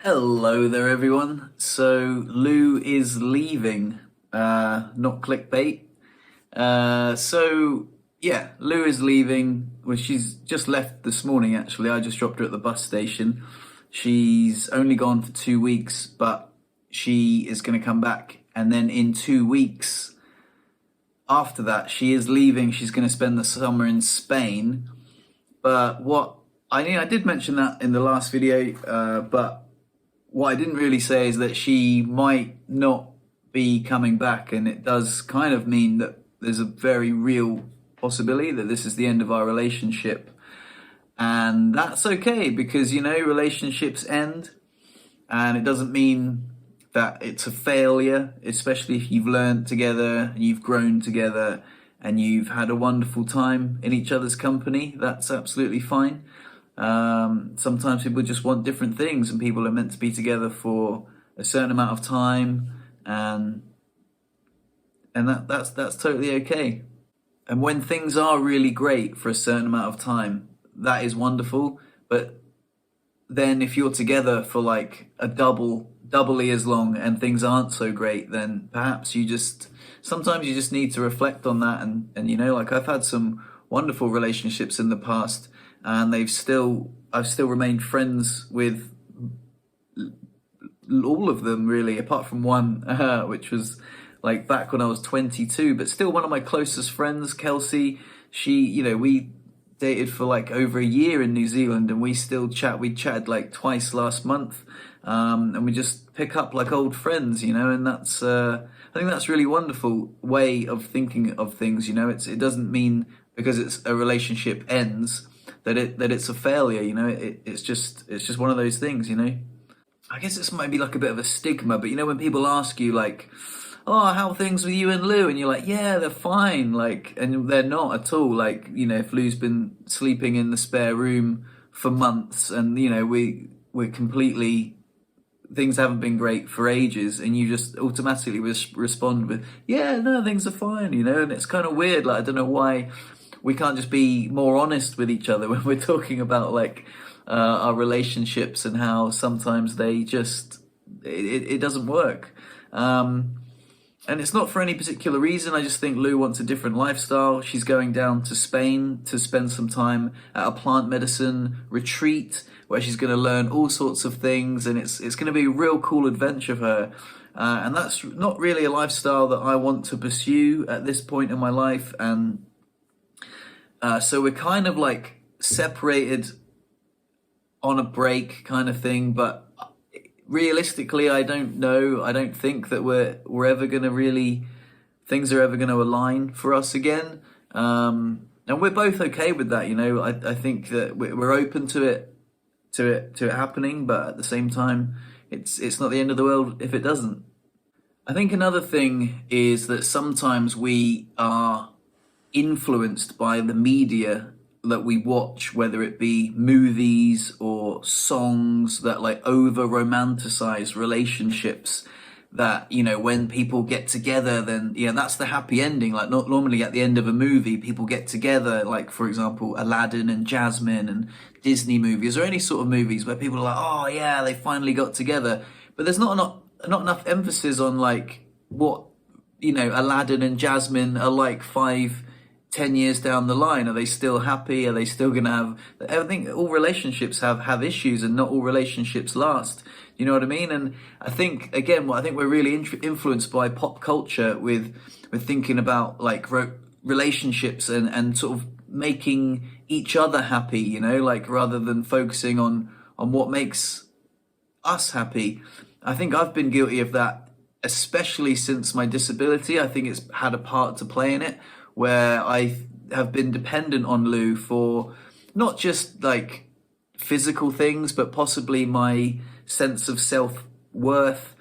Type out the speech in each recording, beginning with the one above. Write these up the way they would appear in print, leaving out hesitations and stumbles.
Hello there, everyone. So Lou is leaving, not clickbait. So Lou is leaving. Well, she's just left this morning. Actually, I just dropped her at the bus station. She's only gone for 2 weeks, but she is going to come back, and then in 2 weeks after that, she is leaving. She's going to spend the summer in Spain. But what I did mention that in the last video, but what I didn't really say is that she might not be coming back, and it does kind of mean that there's a very real possibility that this is the end of our relationship. And that's okay because, relationships end, and it doesn't mean that it's a failure, especially if you've learned together and you've grown together and you've had a wonderful time in each other's company. That's absolutely fine. Sometimes people just want different things, and people are meant to be together for a certain amount of time, and that's totally okay. And when things are really great for a certain amount of time, that is wonderful. But then if you're together for like doubly as long and things aren't so great, then perhaps sometimes you just need to reflect on that. And like I've had some wonderful relationships in the past, and I've still remained friends with all of them really, apart from one, which was like back when I was 22, but still one of my closest friends, Kelsey. We dated for like over a year in New Zealand, and we still chat. We chatted like twice last month, and we just pick up like old friends, and I think that's a really wonderful way of thinking of things. It doesn't mean because it's a relationship ends that it's a failure. It's just one of those things. I guess this might be like a bit of a stigma, but when people ask you like, "Oh, how are things with you and Lou?" and you're like, "Yeah, they're fine," like, and they're not at all. Like, if Lou's been sleeping in the spare room for months, and we're completely things haven't been great for ages, and you just automatically respond with, "Yeah, no, things are fine," and it's kind of weird. Like, I don't know why we can't just be more honest with each other when we're talking about like our relationships, and how sometimes they just it doesn't work. And it's not for any particular reason. I just think Lou wants a different lifestyle. She's going down to Spain to spend some time at a plant medicine retreat where she's going to learn all sorts of things, and it's going to be a real cool adventure for her. And that's not really a lifestyle that I want to pursue at this point in my life. And so we're kind of like separated on a break kind of thing, but realistically, I don't know. I don't think that we're ever gonna really things are ever gonna align for us again. And we're both okay with that. I think that we're open to it happening, but at the same time, it's not the end of the world if it doesn't. I think another thing is that sometimes we are influenced by the media that we watch, whether it be movies or songs that like over romanticize relationships. That when people get together, then that's the happy ending. Like, not normally at the end of a movie, people get together. Like, for example, Aladdin and Jasmine and Disney movies, or any sort of movies where people are like, "Oh yeah, they finally got together." But there's not enough emphasis on like what Aladdin and Jasmine are like 5, 10 years down the line. Are they still happy? Are they still gonna have? I think all relationships have issues, and not all relationships last. You know what I mean? And I think again, I think we're really influenced by pop culture with thinking about like relationships and sort of making each other happy. Like, rather than focusing on what makes us happy. I think I've been guilty of that, especially since my disability. I think it's had a part to play in it, where I have been dependent on Lou for not just like physical things, but possibly my sense of self-worth,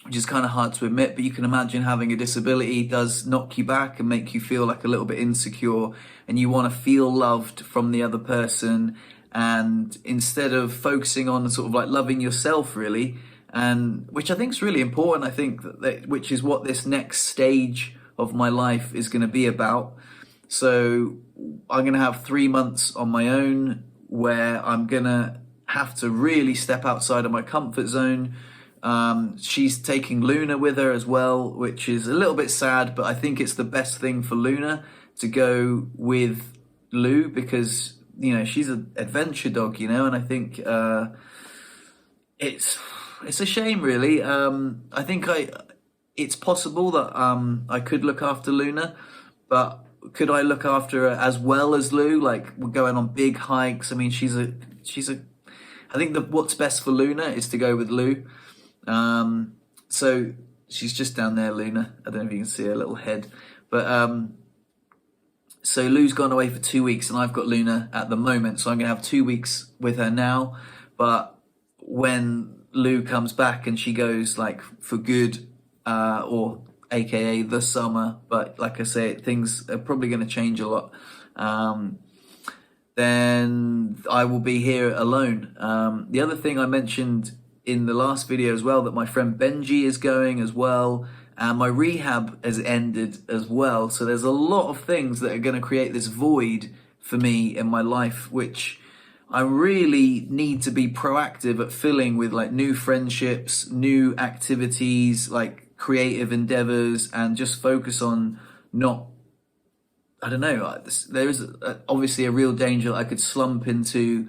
which is kind of hard to admit, but you can imagine having a disability does knock you back and make you feel like a little bit insecure, and you want to feel loved from the other person. And instead of focusing on sort of like loving yourself really, and which I think is really important, I think which is what this next stage of my life is going to be about. So I'm going to have 3 months on my own where I'm going to have to really step outside of my comfort zone. She's taking Luna with her as well, which is a little bit sad, but I think it's the best thing for Luna to go with Lou, because she's an adventure dog, and I think it's a shame, really. I think it's possible that I could look after Luna, but could I look after her as well as Lou? Like, we're going on big hikes. I mean, I think that what's best for Luna is to go with Lou. So she's just down there, Luna. I don't know if you can see her little head, but so Lou's gone away for 2 weeks, and I've got Luna at the moment. So I'm gonna have 2 weeks with her now. But when Lou comes back and she goes like for good, or AKA the summer, but like I say, things are probably going to change a lot. Then I will be here alone. The other thing I mentioned in the last video as well, that my friend Benji is going as well, and my rehab has ended as well. So there's a lot of things that are going to create this void for me in my life, which I really need to be proactive at filling with, like, new friendships, new activities, like creative endeavors, and just focus on not, I don't know, there is obviously a real danger that I could slump into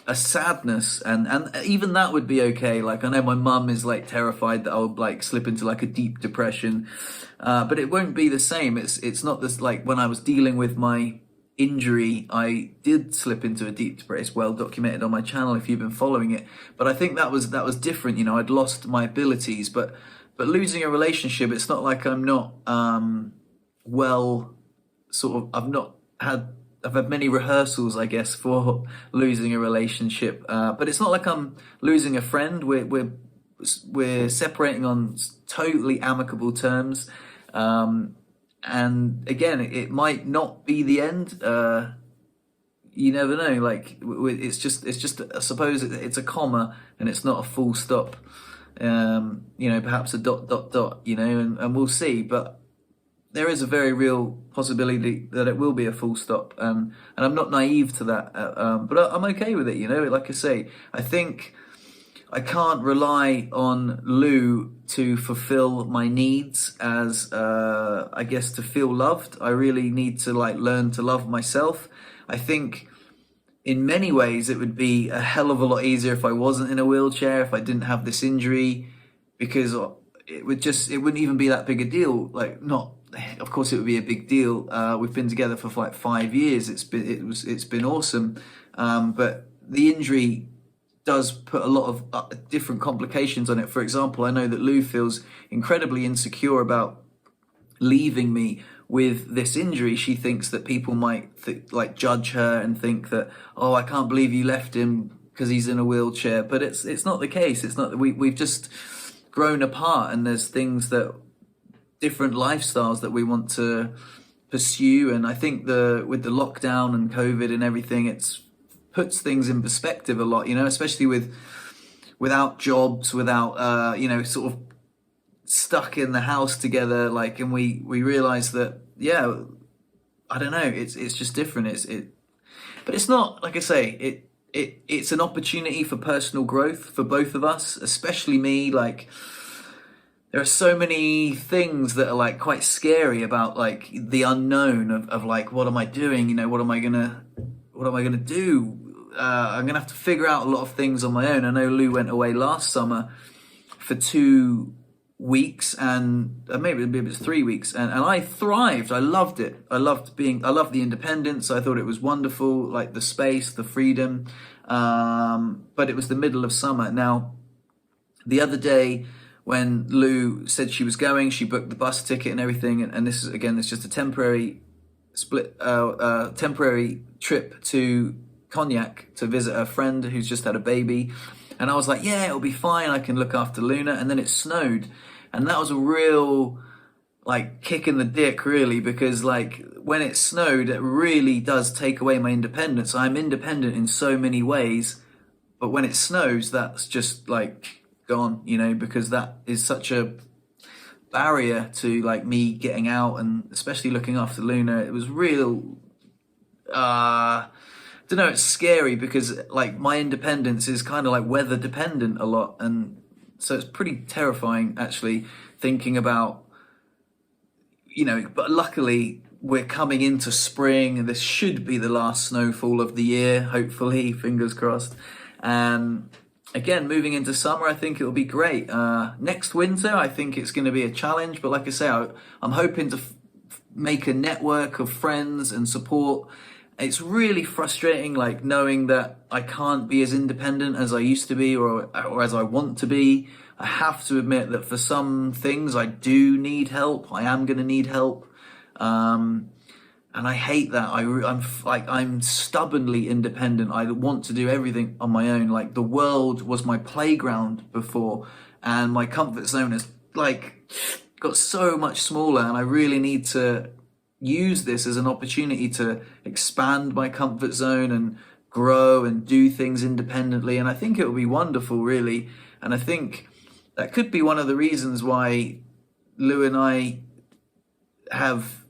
a sadness, and even that would be okay. Like, I know my mum is like terrified that I'll like slip into like a deep depression, but it won't be the same. It's not this, like when I was dealing with my injury, I did slip into a deep depression. It's well documented on my channel if you've been following it. But I think that was different. I'd lost my abilities, but losing a relationship, it's not like I'm not I've had many rehearsals, I guess, for losing a relationship, but it's not like I'm losing a friend. We're separating on totally amicable terms, and again, it might not be the end. You never know. Like, it's just I suppose it's a comma and it's not a full stop. Perhaps a dot dot dot. And we'll see. But there is a very real possibility that it will be a full stop, and I'm not naive to that. But I'm okay with it. Like I say, I think I can't rely on Lou to fulfill my needs, as I guess, to feel loved. I really need to learn to love myself. I think in many ways it would be a hell of a lot easier if I wasn't in a wheelchair, if I didn't have this injury, because it wouldn't even be that big a deal. Of course it would be a big deal. We've been together for like 5 years. It's been awesome. But the injury does put a lot of different complications on it. For example, I know that Lou feels incredibly insecure about leaving me with this injury. She thinks that people might judge her and think that, oh, I can't believe you left him because he's in a wheelchair. But it's not the case. It's not. We've just grown apart, and there's different lifestyles that we want to pursue. And I think with the lockdown and COVID and everything, it's puts things in perspective a lot, especially without jobs, without sort of stuck in the house together, and we realize that, yeah, I don't know, it's just different. But it's not, like I say, it's an opportunity for personal growth for both of us, especially me. There are so many things that are quite scary about the unknown of what am I doing? What am I gonna do? I'm gonna have to figure out a lot of things on my own. I know Lou went away last summer for 2 weeks, and maybe it was 3 weeks, and I thrived. I loved it. I loved the independence. I thought it was wonderful, the space, the freedom. But it was the middle of summer. Now, the other day, when Lou said she was going, she booked the bus ticket and everything, and this is, again, it's just a temporary trip to Cognac to visit her friend who's just had a baby. And I was like, yeah, it'll be fine, I can look after Luna. And then it snowed, and that was a real kick in the dick, really, because when it snowed, it really does take away my independence. I'm independent in so many ways, but when it snows, that's just gone, because that is such a barrier to me getting out and especially looking after Luna. It was real, don't don't know, it's scary because like my independence is kind of like weather dependent a lot, and so it's pretty terrifying actually thinking about, but luckily we're coming into spring and this should be the last snowfall of the year, hopefully, fingers crossed. And again, moving into summer, I think it'll be great. Next winter, I think it's going to be a challenge, but like I say, I'm hoping to make a network of friends and support. It's really frustrating, like knowing that I can't be as independent as I used to be, or as I want to be. I have to admit that for some things I do need help. I am going to need help, and I hate that. I'm stubbornly independent. I want to do everything on my own. Like the world was my playground before, and my comfort zone has like got so much smaller, and I really need to use this as an opportunity to expand my comfort zone and grow and do things independently. And I think it will be wonderful, really. And I think that could be one of the reasons why Lou and I have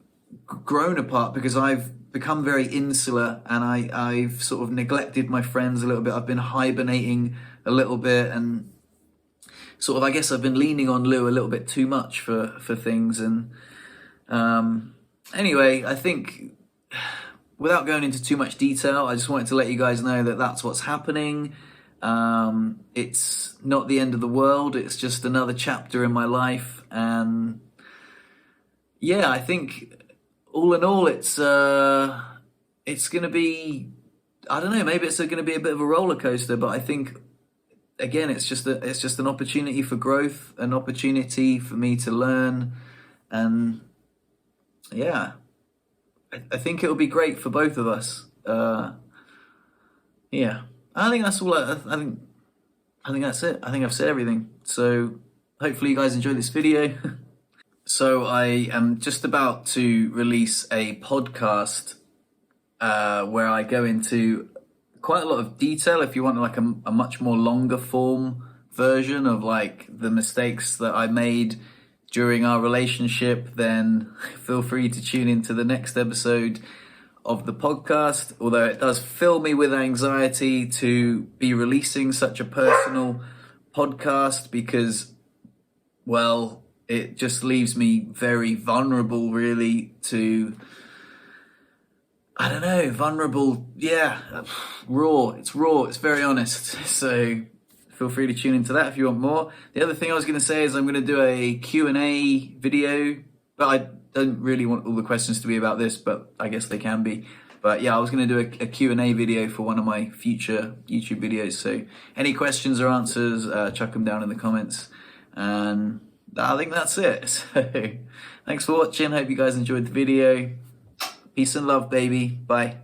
grown apart, because I've become very insular and I've sort of neglected my friends a little bit. I've been hibernating a little bit, and sort of, I guess I've been leaning on Lou a little bit too much for things. And anyway, I think without going into too much detail, I just wanted to let you guys know that that's what's happening. It's not the end of the world. It's just another chapter in my life. And yeah, I think all in all, it's going to be, I don't know, maybe it's going to be a bit of a roller coaster, but I think, again, it's just an opportunity for growth, an opportunity for me to learn. And yeah, I think it'll be great for both of us. Yeah, I think that's all. I think that's it. I think I've said everything. So hopefully you guys enjoyed this video. So I am just about to release a podcast where I go into quite a lot of detail. If you want like a much more longer form version of like the mistakes that I made during our relationship, then feel free to tune into the next episode of the podcast. Although it does fill me with anxiety to be releasing such a personal podcast, because, well, it just leaves me very vulnerable, really, to, I don't know, vulnerable, yeah, raw. It's very honest. So feel free to tune into that if you want more. The other thing I was going to say is I'm going to do a Q&A video, but I don't really want all the questions to be about this, but I guess they can be. But yeah, I was going to do a Q&A video for one of my future YouTube videos. So any questions or answers, chuck them down in the comments. And I think that's it. So thanks for watching. Hope you guys enjoyed the video. Peace and love, baby. Bye.